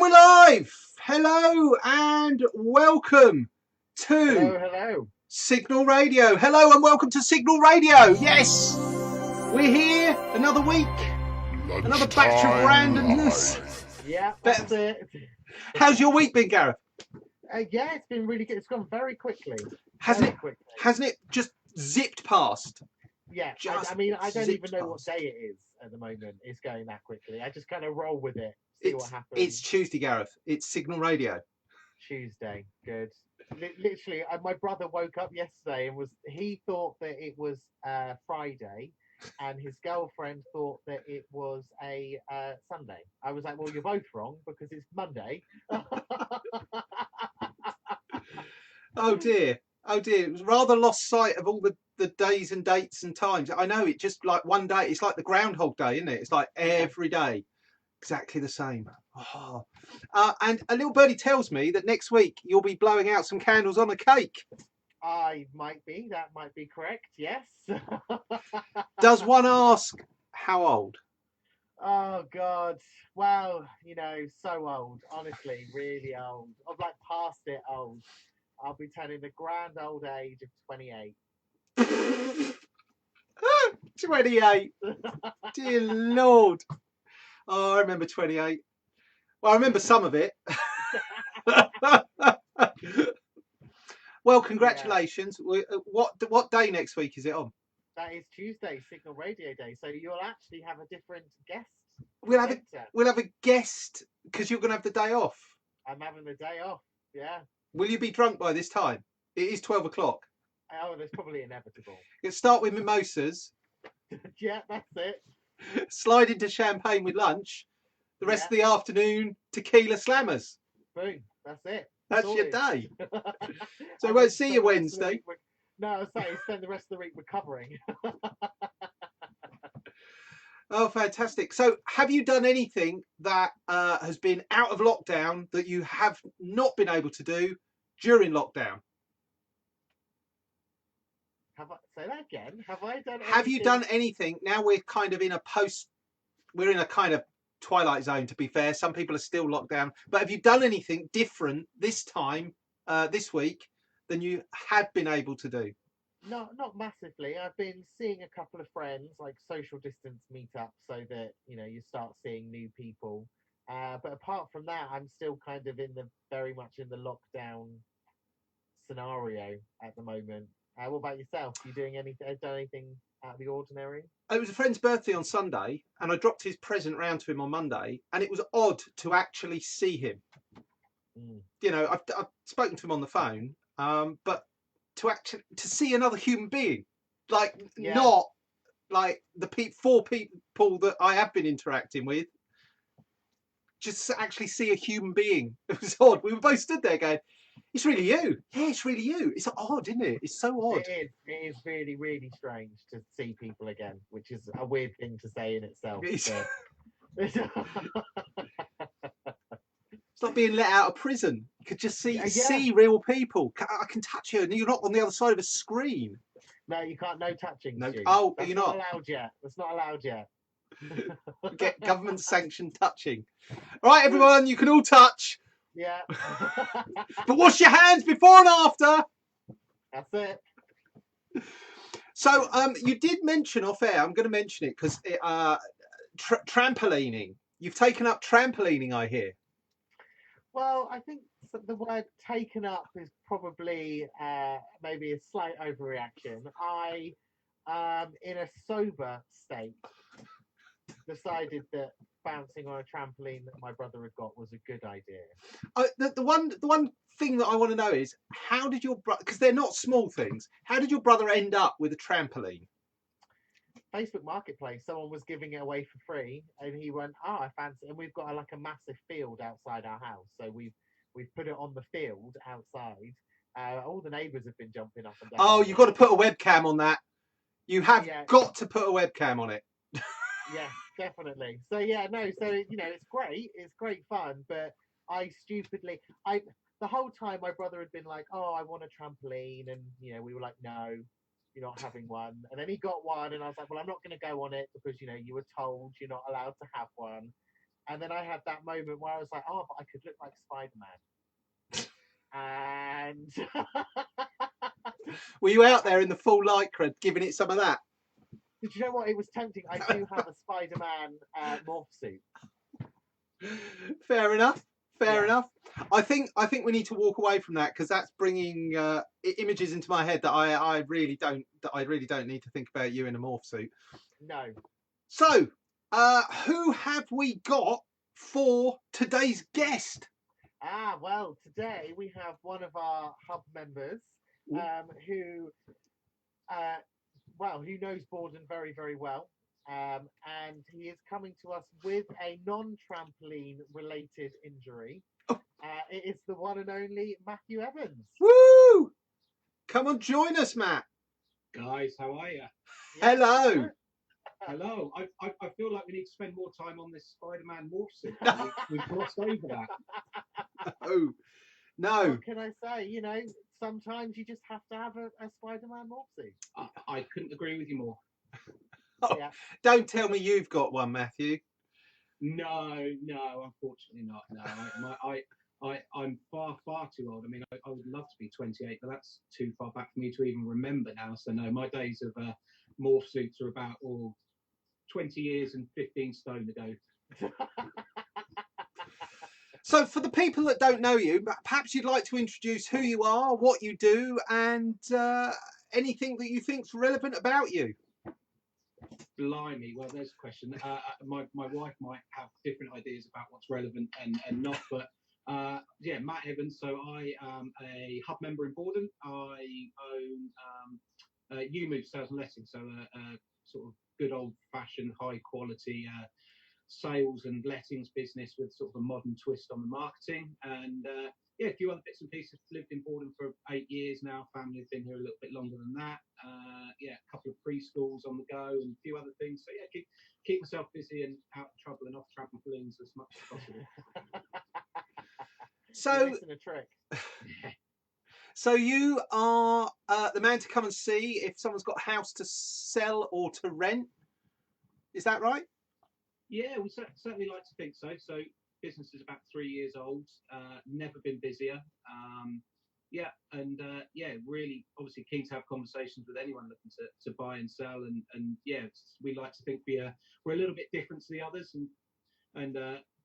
we're live. Hello and welcome to Hello. SiGNAL Radio. Hello and welcome to SiGNAL Radio. Yes, we're here another week, another batch of randomness. Yeah, that's it. How's your week been, Gareth? Yeah, it's been really good. It's gone very quickly. Hasn't Very it? quickly. Hasn't it just zipped past? Yeah, Just I mean, I don't even zipped know what past. day it is at the moment. It's going that quickly. I just kind of roll with it, see what happens. It's Tuesday, Gareth. It's SiGNAL Radio. Tuesday, good. Literally, my brother woke up yesterday and he thought that it was Friday, and his girlfriend thought that it was a Sunday. I was like, well, you're both wrong because it's Monday. Oh dear. Oh dear. It was rather lost sight of all the days and dates and times. I know, it just like one day, it's like the Groundhog Day, isn't it? It's like every day, exactly the same. Oh. And a little birdie tells me that next week you'll be blowing out some candles on a cake. I might be. That might be correct. Yes. Does one ask how old? Oh God. Well, so old. Honestly, really old. I'm like past it old. I'll be turning the grand old age of 28. 28. Dear Lord. Oh, I remember 28. Well, I remember some of it. Well, congratulations. Yeah. What day next week is it on? That is Tuesday, SiGNAL Radio Day. So you'll actually have a different guest. We'll have a guest because you're going to have the day off. I'm having the day off. Yeah. Will you be drunk by this time? It is 12 o'clock. Oh, that's probably inevitable. It'll start with mimosas. Yeah, that's it. Slide into champagne with lunch. The rest of the afternoon, tequila slammers. Boom. That's it. That's your day. So I won't see you Wednesday. No, I was saying spend the rest of the week recovering. Oh, fantastic. So have you done anything that has been out of lockdown that you have not been able to do during lockdown? Say that again. Have I done anything? Have you done anything? Now we're kind of in a kind of twilight zone, to be fair. Some people are still locked down. But have you done anything different this time, this week, than you have been able to do? No, not massively. I've been seeing a couple of friends, like social distance meetups, so that you start seeing new people. But apart from that, I'm still kind of very much in the lockdown scenario at the moment. What about yourself? You done anything out of the ordinary? It was a friend's birthday on Sunday, and I dropped his present round to him on Monday, and it was odd to actually see him. I've spoken to him on the phone, but to see another human being, not like the four people that I have been interacting with, just to actually see a human being. It was odd. We were both stood there going, it's really you. Yeah, it's really you. It's odd, isn't it? It's so odd. It is really, really strange to see people again, which is a weird thing to say in itself. It's like being let out of prison. You could just see real people. I can touch you, and you're not on the other side of a screen. No, you can't. No touching. No. Stu. Oh, that's you're not allowed yet. That's not allowed yet. Get government sanctioned touching. All right, everyone, you can all touch. Yeah. But wash your hands before and after. That's it. So, you did mention off air. I'm going to mention it because trampolining. You've taken up trampolining, I hear. Well, I think the word "taken up" is probably maybe a slight overreaction. I, in a sober state, decided that bouncing on a trampoline that my brother had got was a good idea. The one thing that I want to know is, how did your brother, because they're not small things, how did your brother end up with a trampoline? Facebook Marketplace, someone was giving it away for free, and he went, "Oh, I fancy," and we've got a massive field outside our house, so we've put it on the field outside. All the neighbours have been jumping up and down. Oh, you've got to put a webcam on that. You have got to put a webcam on it. Yeah, definitely. So it's great. It's great fun, but the whole time my brother had been like, "Oh, I want a trampoline," and we were like, "No, you're not having one." And then he got one, and I was like, "Well, I'm not going to go on it because you were told you're not allowed to have one." And then I had that moment where I was like, oh, but I could look like Spider-Man. And Were you out there in the full lycra giving it some of that? did you know what? It was tempting. I do have a Spider-Man morph suit. Fair enough. Fair Yeah. enough. I think we need to walk away from that because that's bringing images into my head that I really don't need to think about you in a morph suit. No. So, who have we got for today's guest? Well, today we have one of our hub members who knows Bordon very, very well. And he is coming to us with a non-trampoline related injury. It is the one and only Matthew Evans. Woo! Come on, join us, Matt. Guys, how are you? Yeah, Hello. Hello. I feel like we need to spend more time on this Spider-Man morph suit. We've glossed over that. No. What can I say? You know, sometimes you just have to have a Spider-Man morph suit. I couldn't agree with you more. Oh, yeah. Don't tell me you've got one, Matthew. No, unfortunately not. No, I'm far too old. I mean, I would love to be 28, but that's too far back for me to even remember now. So no, my days of morph suits are about 20 years and 15 stone ago. So for the people that don't know you, perhaps you'd like to introduce who you are, what you do, and anything that you think's relevant about you. Blimey, well, there's a question. My wife might have different ideas about what's relevant and not, but yeah, Matt Evans. So I am a hub member in Bordon. I own EweMove Sales and Lettings, so a sort of good old-fashioned, high-quality sales and lettings business with sort of a modern twist on the marketing. And yeah, a few other bits and pieces. Lived in Bordon for 8 years now. Family's been here a little bit longer than that. Yeah, a couple of preschools on the go and a few other things. So yeah, keep myself busy and out of trouble and off trampolines as much as possible. So you're missing a trick. So you are the man to come and see if someone's got a house to sell or to rent. Is that right? Yeah, we certainly like to think so. So business is about 3 years old. Never been busier. Yeah, and yeah, really obviously keen to have conversations with anyone looking to buy and sell. And yeah, we like to think we're a little bit different to the others and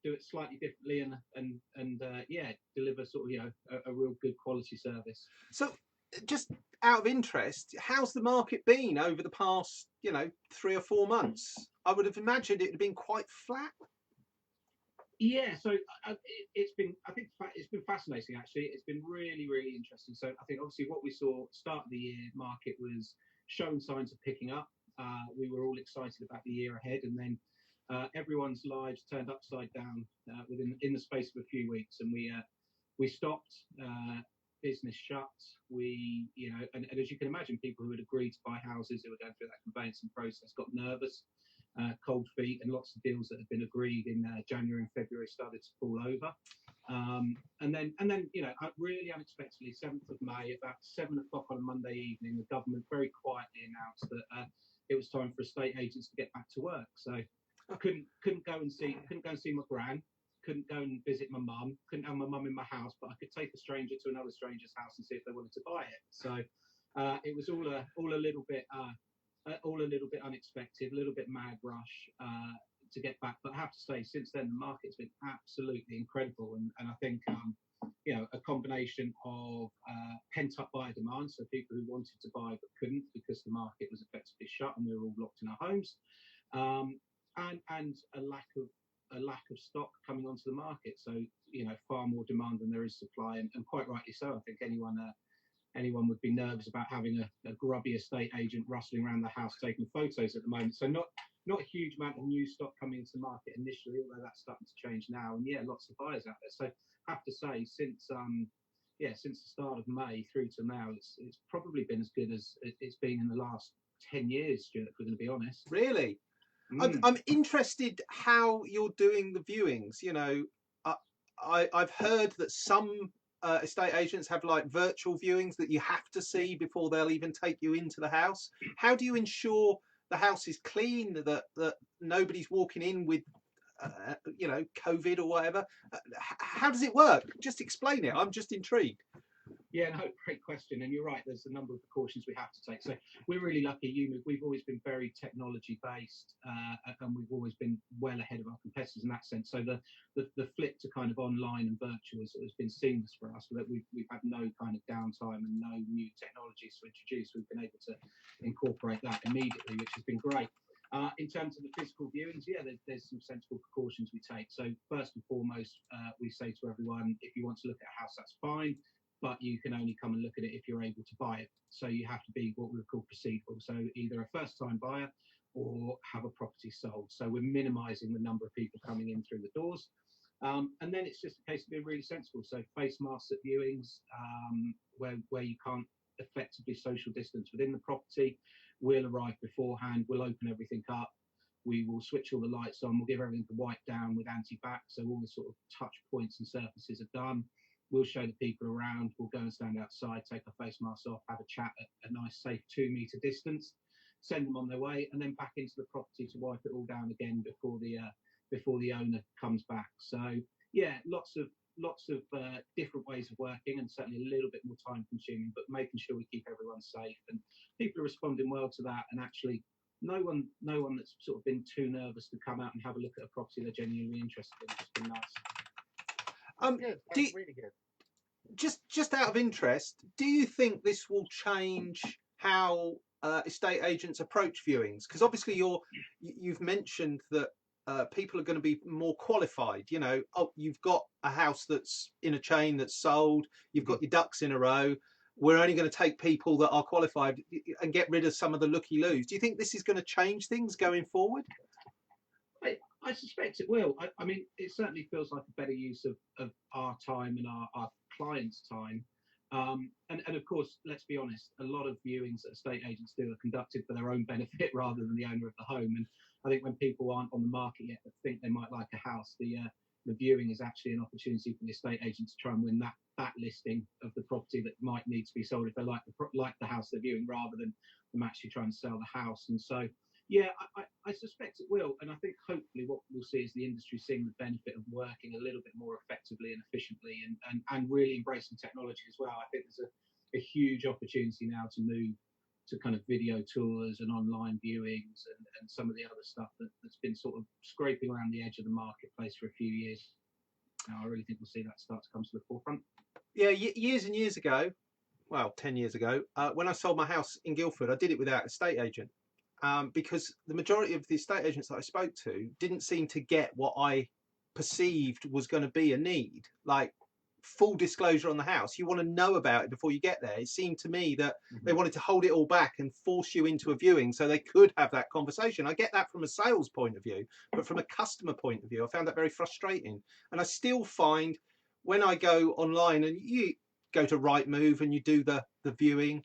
do it slightly differently and yeah, deliver sort of a real good quality service. So just out of interest, how's the market been over the past 3 or 4 months? I would have imagined it would have been quite flat. Yeah, so it's been fascinating actually. It's been really, really interesting. So I think obviously what we saw start of the year market was showing signs of picking up. We were all excited about the year ahead, and then everyone's lives turned upside down in the space of a few weeks, and we stopped. Business shut. We, and as you can imagine, people who had agreed to buy houses who were going through that conveyancing process got nervous. Cold feet, and lots of deals that had been agreed in January and February started to fall over. And then really unexpectedly, 7th of May, about 7 o'clock on a Monday evening, the government very quietly announced that it was time for estate agents to get back to work. So I couldn't go and see my gran, couldn't go and visit my mum, couldn't have my mum in my house, but I could take a stranger to another stranger's house and see if they wanted to buy it. So it was all a little bit unexpected, a little bit mad rush to get back. But I have to say, since then, the market's been absolutely incredible. And I think, a combination of pent-up buyer demand, so people who wanted to buy but couldn't because the market was effectively shut and we were all locked in our homes, and a lack of stock coming onto the market. So, far more demand than there is supply, and quite rightly so. I think anyone would be nervous about having a grubby estate agent rustling around the house taking photos at the moment. So not a huge amount of new stock coming into the market initially, although that's starting to change now. And yeah, lots of buyers out there. So I have to say, since the start of May through to now, it's probably been as good as it's been in the last 10 years, Stuart, if we're going to be honest. Really? I'm interested how you're doing the viewings. I've heard that some estate agents have like virtual viewings that you have to see before they'll even take you into the house. How do you ensure the house is clean, that nobody's walking in with you know, COVID or whatever. How does it work? Just explain it. I'm just intrigued. Yeah, no, great question. And you're right, there's a number of precautions we have to take. So we're really lucky. EweMove, we've always been very technology based, and we've always been well ahead of our competitors in that sense. So the flip to kind of online and virtual has been seamless for us. That we've had no kind of downtime and no new technologies to introduce. We've been able to incorporate that immediately, which has been great. In terms of the physical viewings, yeah, there's some sensible precautions we take. So first and foremost, we say to everyone, if you want to look at a house, that's fine, but you can only come and look at it if you're able to buy it. So you have to be what we would call proceedable. So either a first-time buyer or have a property sold. So we're minimising the number of people coming in through the doors. And then it's just a case of being really sensible. So face masks at viewings, where you can't effectively social distance within the property. We'll arrive beforehand, we'll open everything up, we will switch all the lights on, we'll give everything a wipe down with anti-bac, so all the sort of touch points and surfaces are done. We'll show the people around, we'll go and stand outside, take our face masks off, have a chat at a nice safe 2-metre distance, send them on their way, and then back into the property to wipe it all down again before the owner comes back. So yeah, lots of different ways of working, and certainly a little bit more time consuming, but making sure we keep everyone safe, and people are responding well to that. And actually no one that's sort of been too nervous to come out and have a look at a property they're genuinely interested in. It's been nice. Good. That's really good. Just out of interest, do you think this will change how estate agents approach viewings? Because obviously you've mentioned that people are going to be more qualified. You know, oh, you've got a house that's in a chain that's sold, you've got your ducks in a row, we're only going to take people that are qualified and get rid of some of the looky-loos. Do you think this is going to change things going forward? I suspect it will. I mean, it certainly feels like a better use of our time and our clients' time. And of course, let's be honest, a lot of viewings that estate agents do are conducted for their own benefit rather than the owner of the home. And I think when people aren't on the market yet but think they might like a house, the viewing is actually an opportunity for the estate agent to try and win that listing of the property that might need to be sold if they like the house they're viewing, rather than them actually trying to sell the house. And so yeah, I suspect it will, and I think hopefully what we'll see is the industry seeing the benefit of working a little bit more effectively and efficiently, and really embracing technology as well. I think there's a huge opportunity now to move to kind of video tours and online viewings and some of the other stuff that's been sort of scraping around the edge of the marketplace for a few years now. I really think we'll see that start to come to the forefront. Yeah, years and years ago, well, 10 years ago, when I sold my house in Guildford, I did it without an estate agent. Because the majority of the estate agents that I spoke to didn't seem to get what I perceived was going to be a need, like full disclosure on the house. You want to know about it before you get there. It seemed to me that they wanted to hold it all back and force you into a viewing so they could have that conversation. I get that from a sales point of view, but from a customer point of view, I found that very frustrating. And I still find when I go online, and you go to EweMove and you do the viewing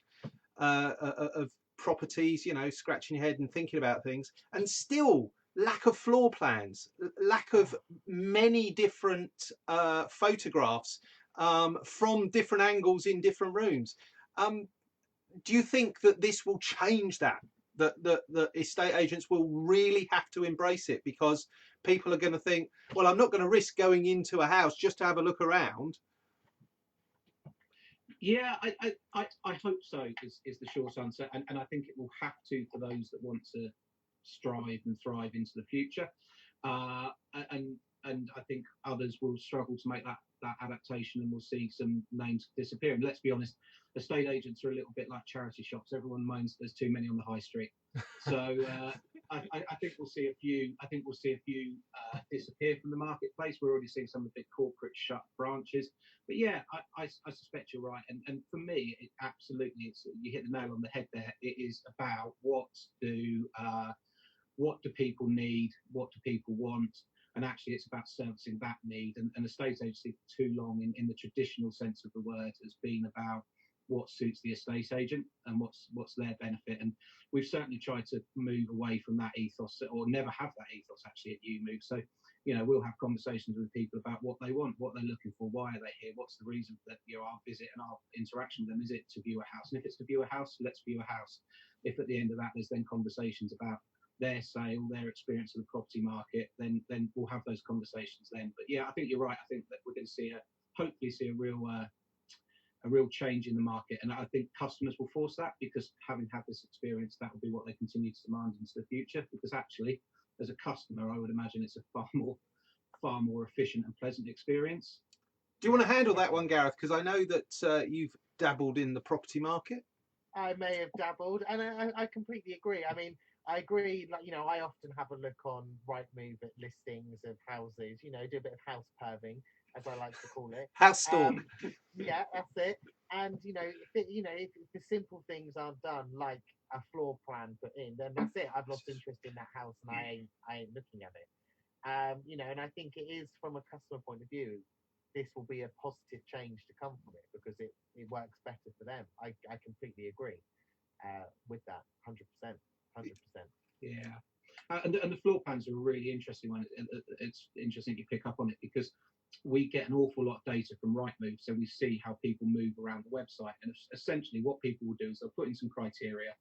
of properties, you know, scratching your head and thinking about things, and still lack of floor plans, lack of many different photographs from different angles in different rooms. Do you think that this will change that estate agents will really have to embrace it, because people are going to think, well, I'm not going to risk going into a house just to have a look around? Yeah, I hope so is the short answer, and I think it will have to for those that want to strive and thrive into the future, and I think others will struggle to make that adaptation, and we'll see some names disappear. And let's be honest, estate agents are a little bit like charity shops. Everyone moans there's too many on the high street, so I think we'll see a few. I think we'll see a few disappear from the marketplace. We're already seeing some of the big corporate shut branches. But yeah, I suspect you're right. And for me, it absolutely, you hit the nail on the head there. It is about what do people need, what do people want, and actually it's about servicing that need. And estate agency for too long, in the traditional sense of the word, has been about what suits the estate agent and what's their benefit. And we've certainly tried to move away from that ethos, or never have that ethos actually at EweMove. So, you know, we'll have conversations with people about what they want, what they're looking for, why are they here, what's the reason that, you know, our visit and our interaction with them. Is it to view a house? And if it's to view a house, let's view a house. If at the end of that there's then conversations about their sale, their experience of the property market, then we'll have those conversations then. But yeah, I think you're right. I think that we're going to hopefully see a real change in the market, and I think customers will force that, because having had this experience, that will be what they continue to demand into the future. Because actually, as a customer, I would imagine it's a far more efficient and pleasant experience. Do you want to handle that one, Gareth? Because I know that you've dabbled in the property market. I may have dabbled, and I completely agree. I mean, I agree. Like, you know, I often have a look on Rightmove at listings of houses. You know, do a bit of house perving, as I like to call it. House stalk. Yeah, that's it. And you know, if the simple things aren't done, like a floor plan put in, then that's it. I've lost interest in that house, and I ain't looking at it. You know, and I think it is, from a customer point of view, this will be a positive change to come from it, because it works better for them. I completely agree with that, 100%. Yeah, and the floor plans are a really interesting one. It's interesting you pick up on it, because we get an awful lot of data from Rightmove, so we see how people move around the website. And essentially, what people will do is they'll put in some criteria,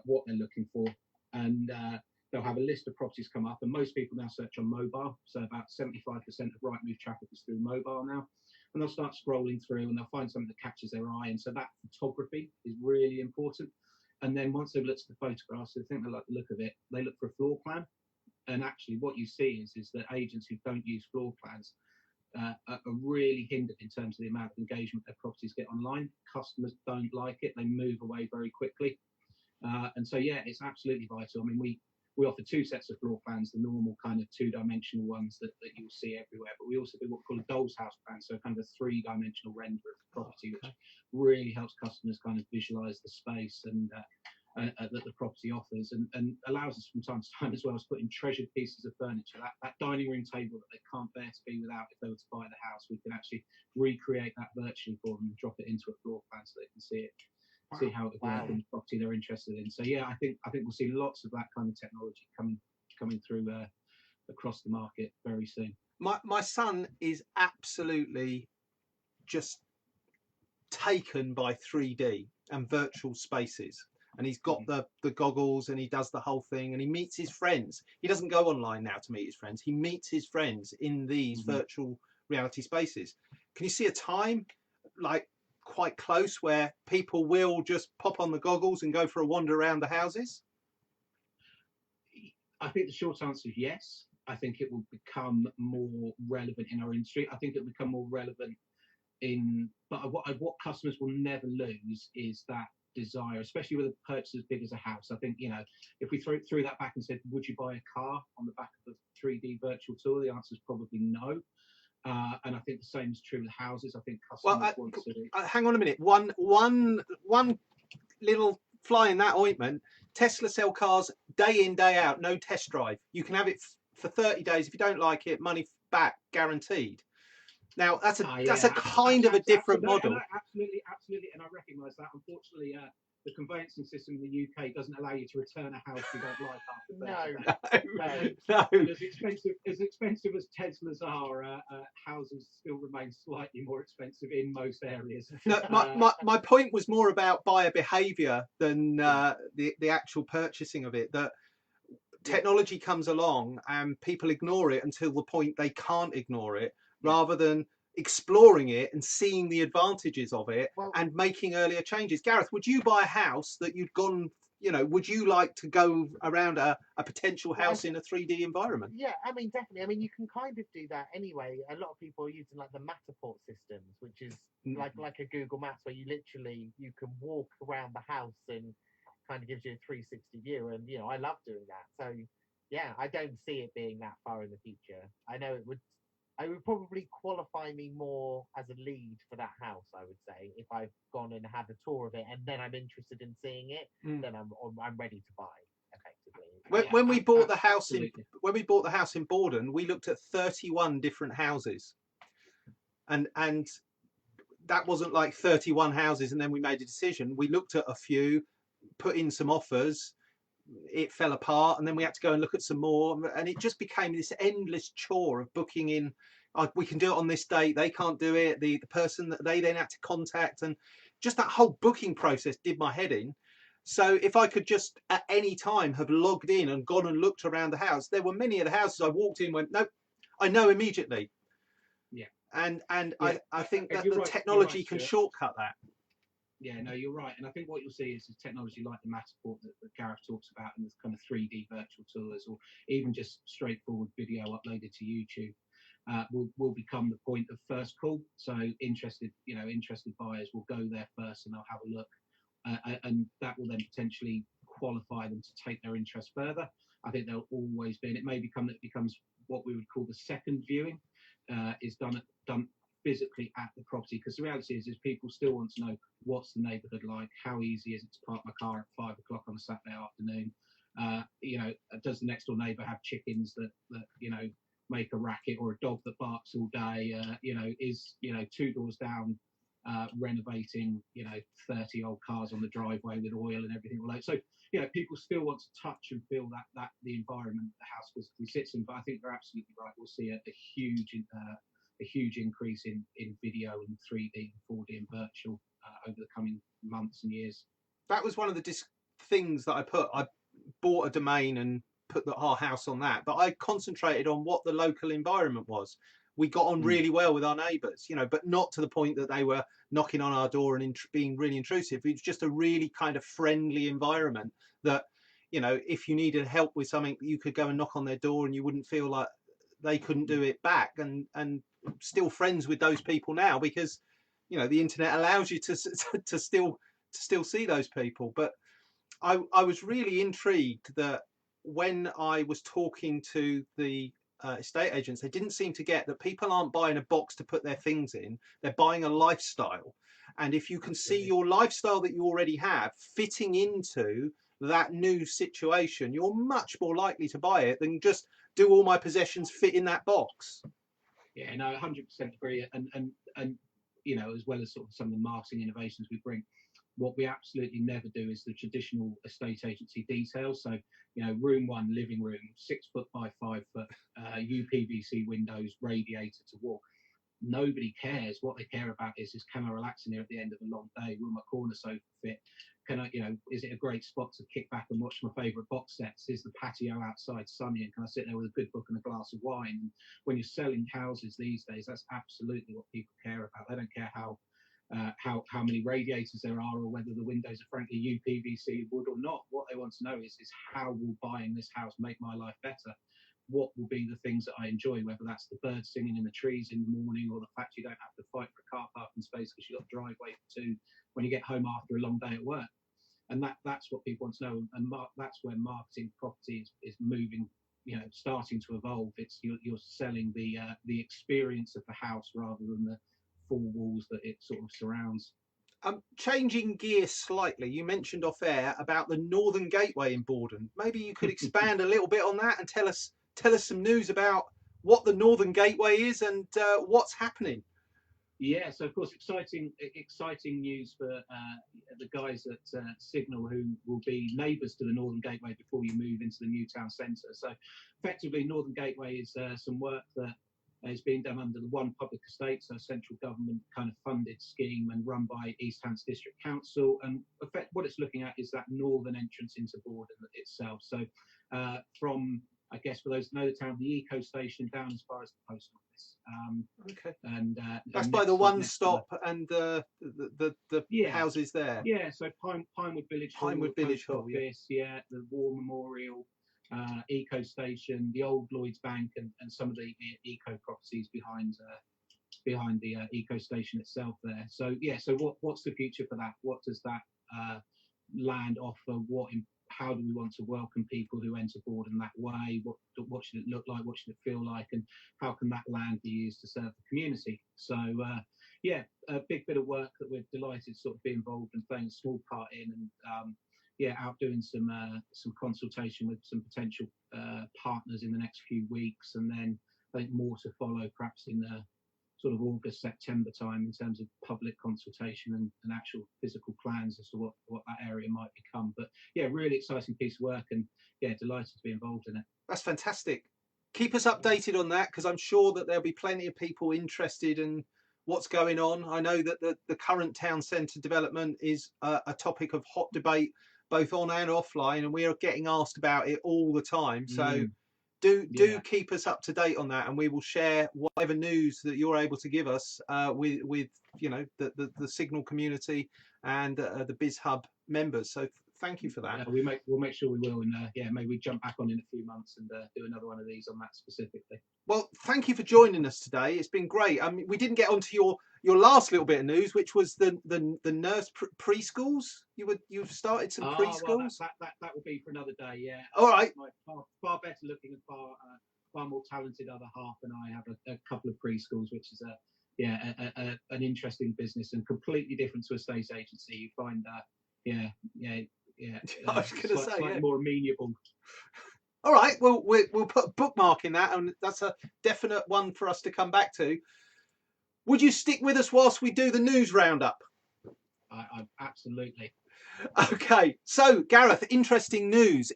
what they're looking for, and they'll have a list of properties come up. And most people now search on mobile, so about 75% of Rightmove traffic is through mobile now. And they'll start scrolling through, and they'll find something that catches their eye. And so that photography is really important. And then once they've looked at the photographs, they think they like the look of it, they look for a floor plan. And actually what you see is that agents who don't use floor plans are really hindered in terms of the amount of engagement their properties get online. Customers don't like it. They move away very quickly. And so, yeah, it's absolutely vital. I mean, we offer two sets of floor plans, the normal kind of two-dimensional ones that you'll see everywhere, but we also do what we call a doll's house plan, so kind of a three-dimensional render of the property, which really helps customers kind of visualize the space and that the property offers, and allows us from time to time as well as putting treasured pieces of furniture, that dining room table that they can't bear to be without if they were to buy the house. We can actually recreate that virtually for them and drop it into a floor plan so they can see it. See how it would work in the property they're interested in. So yeah, I think we'll see lots of that kind of technology coming through across the market very soon. My son is absolutely just taken by 3D and virtual spaces, and he's got the goggles, and he does the whole thing, and he meets his friends. He doesn't go online now to meet his friends. He meets his friends in these virtual reality spaces. Can you see a time like quite close where people will just pop on the goggles and go for a wander around the houses? I think the short answer is yes. I think it will become more relevant in our industry. I think it will become more relevant but what customers will never lose is that desire, especially with a purchase as big as a house. I think, you know, if we threw that back and said, would you buy a car on the back of a 3D virtual tour? The answer is probably no. And I think the same is true with houses. I think customers want to. Hang on a minute. One little fly in that ointment. Tesla sell cars day in, day out, no test drive. You can have it for 30 days. If you don't like it, money back guaranteed. Now that's a kind of a different model. Absolutely, and I recognise that. Unfortunately, the conveyancing system in the UK doesn't allow you to return a house you don't like after 30 days. No. And as expensive as Teslas are, houses still remain slightly more expensive in most areas. No, my point was more about buyer behaviour than the actual purchasing of it. That technology comes along and people ignore it until the point they can't ignore it, rather than exploring it and seeing the advantages of it and making earlier changes. Gareth, would you buy a house that you'd gone, you know, would you like to go around a potential house in a 3D environment? Yeah, I mean, definitely. I mean, you can kind of do that anyway. A lot of people are using like the Matterport systems, which is like a Google Maps, where you can walk around the house and kind of gives you a 360 view. And, you know, I love doing that. So yeah, I don't see it being that far in the future. I know it would probably qualify me more as a lead for that house, I would say, if I've gone and had a tour of it and then I'm interested in seeing it, then I'm ready to buy, effectively. When we bought the house in Bordon, we looked at 31 different houses, and that wasn't like 31 houses and then we made a decision. We looked at a few, put in some offers, it fell apart, and then we had to go and look at some more, and it just became this endless chore of booking in. We can do it on this date, they can't do it, the person that they then had to contact, and just that whole booking process did my head in. So if I could just at any time have logged in and gone and looked around the house, there were many of the houses I walked in and went, nope, I know immediately. Yeah. And Yeah. I think that You're the right, technology you're right, can Stuart. shortcut that. Yeah, no, you're right. And I think what you'll see is technology like the Matterport that Gareth talks about, and this kind of 3D virtual tours, or even just straightforward video uploaded to YouTube, will become the point of first call. So interested buyers will go there first and they'll have a look, and that will then potentially qualify them to take their interest further. I think there'll always be, and it becomes what we would call the second viewing, is done physically at the property, because the reality is people still want to know what's the neighbourhood like, how easy is it to park my car at 5 o'clock on a Saturday afternoon, does the next door neighbour have chickens that make a racket, or a dog that barks all day, is 2 doors down renovating 30 old cars on the driveway with oil and everything like. So people still want to touch and feel that the environment the house physically sits in. But I think they're absolutely right. We'll see a huge increase in video and 3D and 4D and virtual over the coming months and years. That was one of the things that I bought a domain and put our house on that, but I concentrated on what the local environment was. We got on really well with our neighbours, but not to the point that they were knocking on our door and being really intrusive. It was just a really kind of friendly environment that, if you needed help with something, you could go and knock on their door and you wouldn't feel like they couldn't do it back. And still friends with those people now, because the internet allows you to still see those people. But I was really intrigued that when I was talking to the estate agents, they didn't seem to get that people aren't buying a box to put their things in, they're buying a lifestyle. And if you can see your lifestyle that you already have fitting into that new situation, you're much more likely to buy it than just do all my possessions fit in that box. Yeah, no, 100% agree. And as well as sort of some of the marketing innovations we bring, what we absolutely never do is the traditional estate agency details. So, room 1, living room, 6 foot by 5 foot, UPVC windows, radiator to wall. Nobody cares. What they care about is can I relax in here at the end of a long day? Will my corner sofa fit? Can I, is it a great spot to kick back and watch my favourite box sets? Is the patio outside sunny, and can I sit there with a good book and a glass of wine? And when you're selling houses these days, that's absolutely what people care about. They don't care how many radiators there are, or whether the windows are frankly UPVC wood or not. What they want to know is how will buying this house make my life better? What will be the things that I enjoy, whether that's the birds singing in the trees in the morning, or the fact you don't have to fight for a car parking space because you've got a driveway for 2 when you get home after a long day at work. And that's what people want to know. And that's where marketing property is moving, starting to evolve. It's you're selling the experience of the house rather than the 4 walls that it sort of surrounds. Changing gear slightly, you mentioned off air about the Northern Gateway in Bordon. Maybe you could expand a little bit on that and tell us some news about what the Northern Gateway is and what's happening. Yeah, so of course, exciting news for the guys at SiGNAL, who will be neighbours to the Northern Gateway before you move into the new town centre. So effectively, Northern Gateway is some work that is being done under the One Public Estate, so a central government kind of funded scheme and run by East Hants District Council. And what it's looking at is that northern entrance into Bordon itself. So from, I guess, for those who know the town, the Eco Station down as far as the post office. Okay. And that's by the One Stop and the houses there. Yeah, so Pinewood Village Hall, Village Hall, office, the War Memorial, Eco Station, the old Lloyd's Bank, and some of the eco properties behind the Eco Station itself there. So what's the future for that? What does that land offer? How do we want to welcome people who enter Bordon that way? What should it look like? What should it feel like? And how can that land be used to serve the community? So a big bit of work that we're delighted to sort of be involved and playing a small part in, and out doing some consultation with some potential partners in the next few weeks, and then I think more to follow perhaps in the sort of August, September time in terms of public consultation and actual physical plans as to what that area might become. But really exciting piece of work, and delighted to be involved in it. That's fantastic. Keep us updated on that, because I'm sure that there'll be plenty of people interested in what's going on. I know that the current town centre development is a topic of hot debate both on and offline, and we are getting asked about it all the time. So do keep us up to date on that, and we will share whatever news that you're able to give us with you know the SiGNAL community and the Biz Hub members. So thank you for that. Yeah, we'll make sure we will, and maybe we jump back on in a few months and do another one of these on that specifically. Well, thank you for joining us today. It's been great. I mean, we didn't get onto your last little bit of news, which was the nurse preschools. You've started some preschools. Well, that will be for another day. Yeah. All right. My far better looking and far more talented other half and I have a couple of preschools, which is an interesting business and completely different to a estate agency. You find I was going to say slightly more amenable. All right, well, we'll put a bookmark in that, and that's a definite one for us to come back to. Would you stick with us whilst we do the news roundup? I absolutely. Okay, so Gareth, interesting news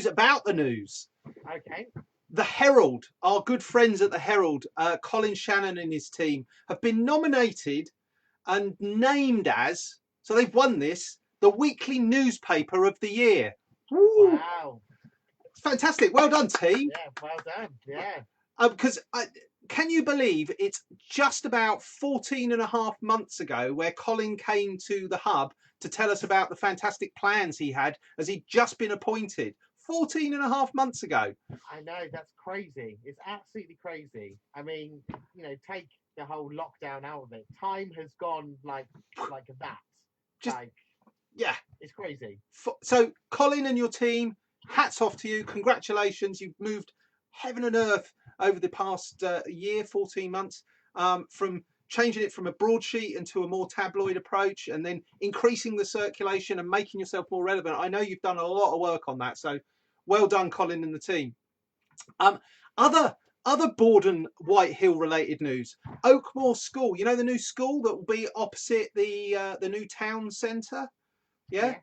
about the news. Okay. The Herald, our good friends at the Herald, Colin Shannon and his team, have been nominated and named as, so they've won this, the weekly newspaper of the year. Woo. Wow. Fantastic. Well done, team. Yeah, well done. Yeah. Because can you believe it's just about 14 and a half months ago where Colin came to the Hub to tell us about the fantastic plans he had as he'd just been appointed 14 and a half months ago. I know, that's crazy. It's absolutely crazy. I mean, you know, take the whole lockdown out of it. Time has gone like that. Just, like, yeah. It's crazy. So Colin and your team, hats off to you. Congratulations. You've moved heaven and earth over the past year, 14 months, from changing it from a broadsheet into a more tabloid approach and then increasing the circulation and making yourself more relevant. I know you've done a lot of work on that. So well done, Colin and the team. Other Bordon White Hill related news. Oakmoor School, you know, the new school that will be opposite the new town centre? Yeah?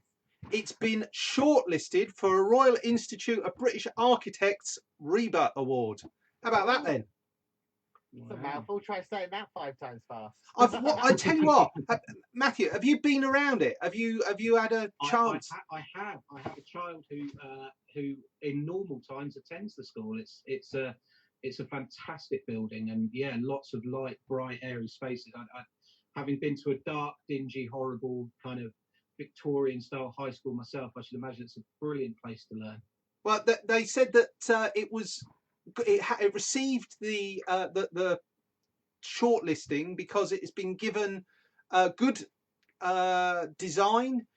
It's been shortlisted for a Royal Institute of British Architects REBA Award. How about that then? It's a mouthful. Try saying that 5 times fast. I tell you what, Matthew, have you been around it? Have you had a chance? I have a child who in normal times attends the school. It's a fantastic building, and lots of light, bright, airy spaces. I having been to a dark, dingy, horrible kind of Victorian style high school myself, I should imagine it's a brilliant place to learn. Well, they said that it received the shortlisting because it has been given good design,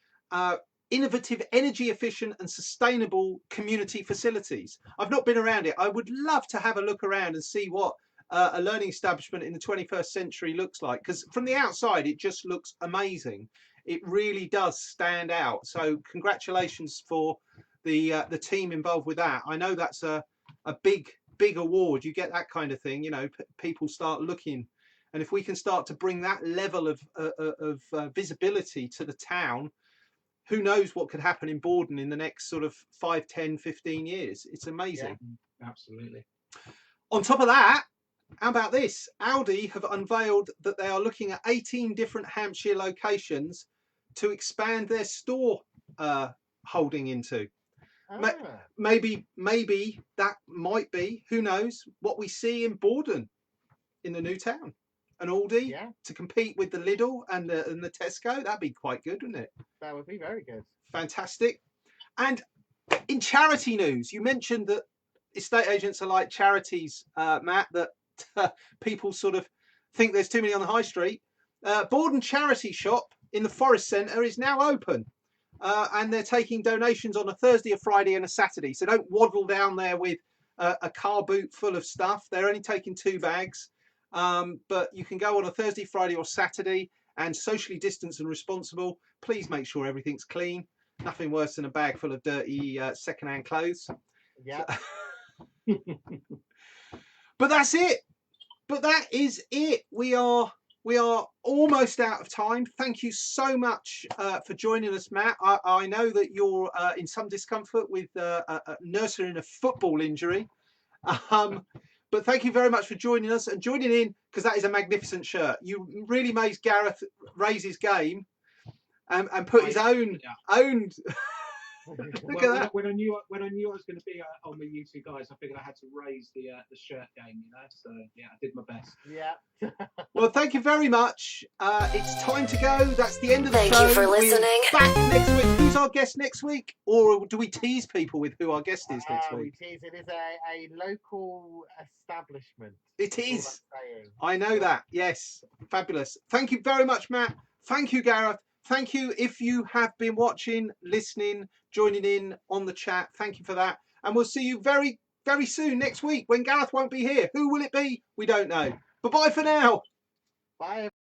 innovative, energy efficient and sustainable community facilities. I've not been around it. I would love to have a look around and see what a learning establishment in the 21st century looks like, because from the outside it just looks amazing. It really does stand out. So congratulations for the team involved with that. I know that's a big award. You get that kind of thing, you know, people start looking, and if we can start to bring that level of visibility to the town, who knows what could happen in Bordon in the next sort of 5, 10, 15 years. It's amazing. Yeah, absolutely. On top of that, how about this? Aldi have unveiled that they are looking at 18 different Hampshire locations to expand their store holding into. Maybe that might be, who knows, what we see in Bordon in the new town. An Aldi to compete with the Lidl and the Tesco. That'd be quite good, wouldn't it? That would be very good. Fantastic. And in charity news, you mentioned that estate agents are like charities, Matt, that people sort of think there's too many on the high street. Bordon Charity Shop in the Forest Centre is now open. And they're taking donations on a Thursday, a Friday and a Saturday. So don't waddle down there with a car boot full of stuff. They're only taking 2 bags. But you can go on a Thursday, Friday or Saturday and socially distanced and responsible. Please make sure everything's clean. Nothing worse than a bag full of dirty second-hand clothes. Yeah. So, but that's it. But that is it. We are almost out of time. Thank you so much for joining us, Matt. I know that you're in some discomfort with nursing a football injury. But thank you very much for joining us and joining in, because that is a magnificent shirt. You really made Gareth raise his game. and put his own. Look at that. When I knew I was going to be on with you two guys, I figured I had to raise the shirt game, you know. So yeah, I did my best. Yeah. Well, thank you very much. It's time to go. That's the end of the show. Thank you for listening. We're back next week. Who's our guest next week? Or do we tease people with who our guest is next week? We tease. It is a local establishment. It is. That's all I'm saying. I know that. Yes. Fabulous. Thank you very much, Matt. Thank you, Gareth. Thank you if you have been watching, listening, joining in on the chat. Thank you for that. And we'll see you very, very soon next week when Gareth won't be here. Who will it be? We don't know. But bye for now. Bye.